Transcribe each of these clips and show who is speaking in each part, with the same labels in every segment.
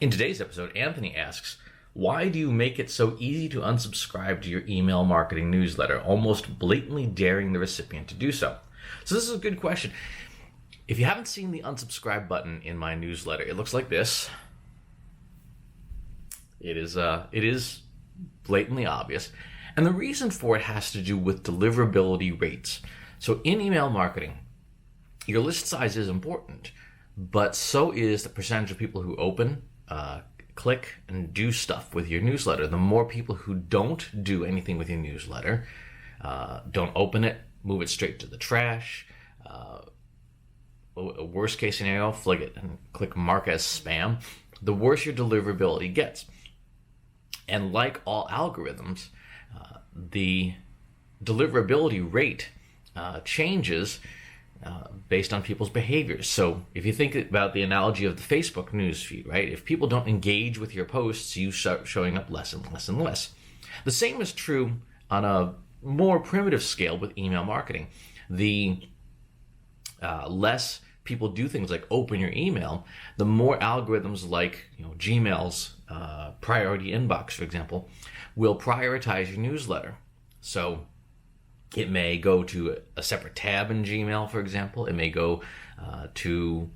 Speaker 1: In today's episode, Anthony asks, why do you make it so easy to unsubscribe to your email marketing newsletter, almost blatantly daring the recipient to do so? So this is a good question. If you haven't seen the unsubscribe button in my newsletter, it looks like this. It is blatantly obvious. And the reason for it has to do with deliverability rates. So in email marketing, your list size is important, but so is the percentage of people who open, click, and do stuff with your newsletter. The more people who don't do anything with your newsletter, don't open it, move it straight to the trash, a worst case scenario, flag it and click mark as spam, the worse your deliverability gets. And like all algorithms, the deliverability rate changes based on people's behaviors. So if you think about the analogy of the Facebook newsfeed, right? If people don't engage with your posts, you start showing up less and less and less. The same is true on a more primitive scale with email marketing. The less people do things like open your email, the more algorithms like Gmail's priority inbox, for example, will prioritize your newsletter. So it may go to a separate tab in Gmail, for example. It may go to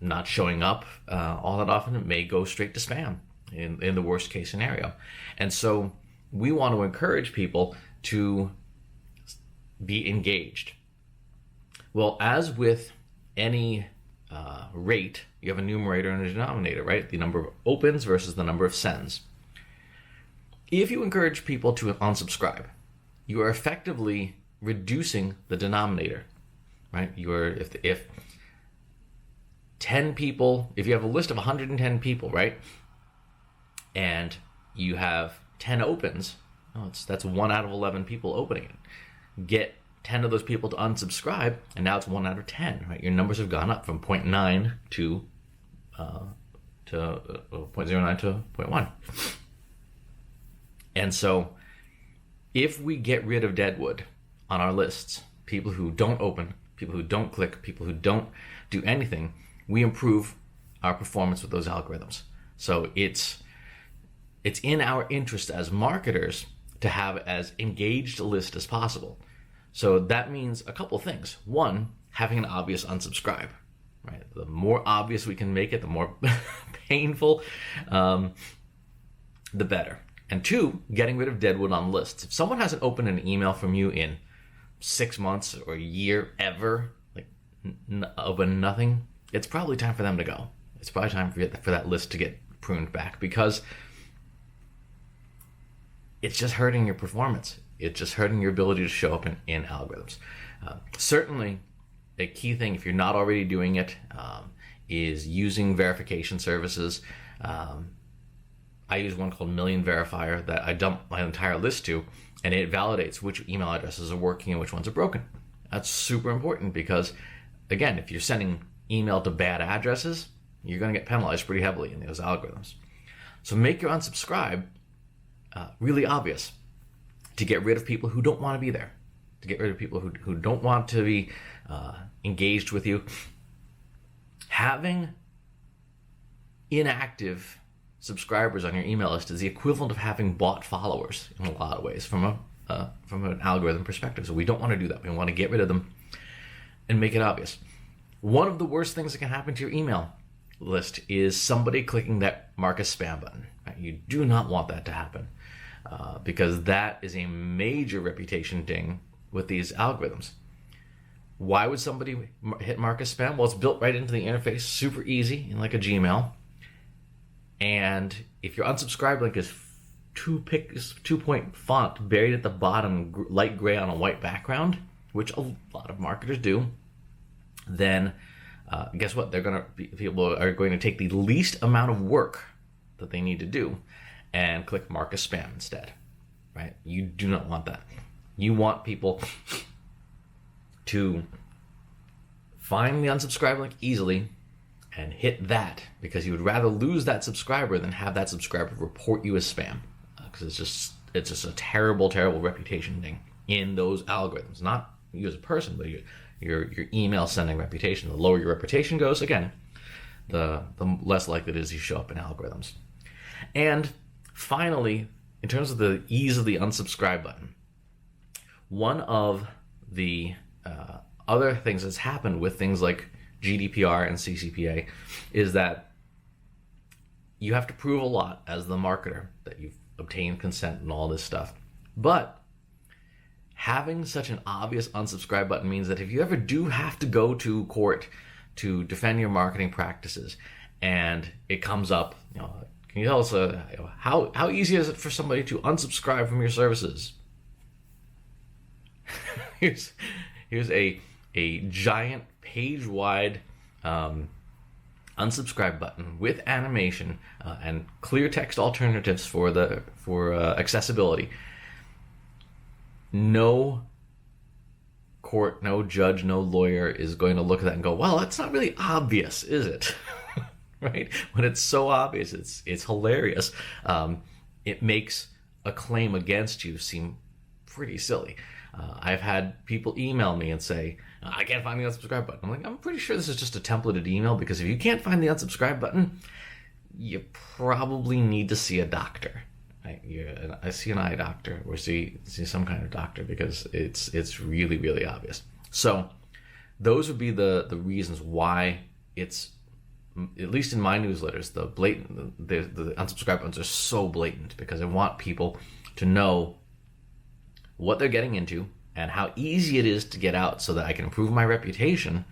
Speaker 1: not showing up all that often. It may go straight to spam in the worst case scenario. And so we want to encourage people to be engaged. Well, as with any rate, you have a numerator and a denominator, right? The number of opens versus the number of sends. If you encourage people to unsubscribe, you are effectively reducing the denominator, right? If 10 people, if you have a list of 110 people, right, and you have 10 opens, that's 1 out of 11 people opening it. Get 10 of those people to unsubscribe, and now it's 1 out of 10, right? Your numbers have gone up from 0.9 to 0.09 to 0.1. And so if we get rid of deadwood on our lists, people who don't open, people who don't click, people who don't do anything, we improve our performance with those algorithms. So it's in our interest as marketers to have as engaged a list as possible. So that means a couple things. One, having an obvious unsubscribe, right? The more obvious we can make it, the more painful, the better. And two, getting rid of deadwood on lists. If someone hasn't opened an email from you in 6 months or a year ever, like open nothing, it's probably time for them to go. It's probably time for that list to get pruned back, because it's just hurting your performance. It's just hurting your ability to show up in algorithms. Certainly, a key thing, if you're not already doing it, is using verification services. I use one called Million Verifier that I dump my entire list to, and it validates which email addresses are working and which ones are broken. That's super important because, again, if you're sending email to bad addresses, you're going to get penalized pretty heavily in those algorithms. So make your unsubscribe really obvious, to get rid of people who don't want to be there, to get rid of people who don't want to be engaged with you. Having inactive subscribers on your email list is the equivalent of having bought followers in a lot of ways from an algorithm perspective. So we don't want to do that. We want to get rid of them and make it obvious. One of the worst things that can happen to your email list is somebody clicking that mark as spam button. Right? You do not want that to happen because that is a major reputation ding with these algorithms. Why would somebody hit mark as spam? Well, it's built right into the interface, super easy, in like a Gmail. And if your unsubscribe link is 2-point font buried at the bottom, light gray on a white background, which a lot of marketers do, then guess what? People are going to take the least amount of work that they need to do and click mark as spam instead, right? You do not want that. You want people to find the unsubscribe link easily and hit that, because you would rather lose that subscriber than have that subscriber report you as spam, because it's just a terrible reputation thing in those algorithms. Not you as a person, but your email sending reputation. The lower your reputation goes, again, the less likely it is you show up in algorithms. And finally, in terms of the ease of the unsubscribe button, one of the other things that's happened with things like GDPR and CCPA is that you have to prove a lot as the marketer that you've obtained consent and all this stuff. But having such an obvious unsubscribe button means that if you ever do have to go to court to defend your marketing practices and it comes up, can you tell us how easy is it for somebody to unsubscribe from your services? Here's a giant page-wide unsubscribe button with animation and clear text alternatives for accessibility. No court, no judge, no lawyer is going to look at that and go, well, that's not really obvious, is it? Right? When it's so obvious, it's hilarious. It makes a claim against you seem pretty silly. I've had people email me and say, I can't find the unsubscribe button. I'm like, I'm pretty sure this is just a templated email, because if you can't find the unsubscribe button, you probably need to see a doctor. See an eye doctor or see some kind of doctor, because it's really, really obvious. So those would be the reasons why it's, at least in my newsletters, the unsubscribe buttons are so blatant, because I want people to know what they're getting into and how easy it is to get out, so that I can improve my reputation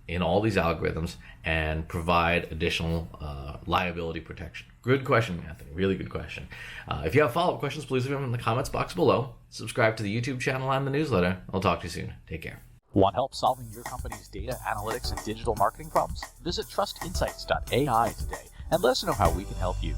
Speaker 1: in all these algorithms and provide additional liability protection. Good question, Anthony. Really good question. If you have follow-up questions, please leave them in the comments box below. Subscribe to the YouTube channel and the newsletter. I'll talk to you soon. Take care.
Speaker 2: Want help solving your company's data analytics and digital marketing problems? Visit trustinsights.ai today and let us know how we can help you.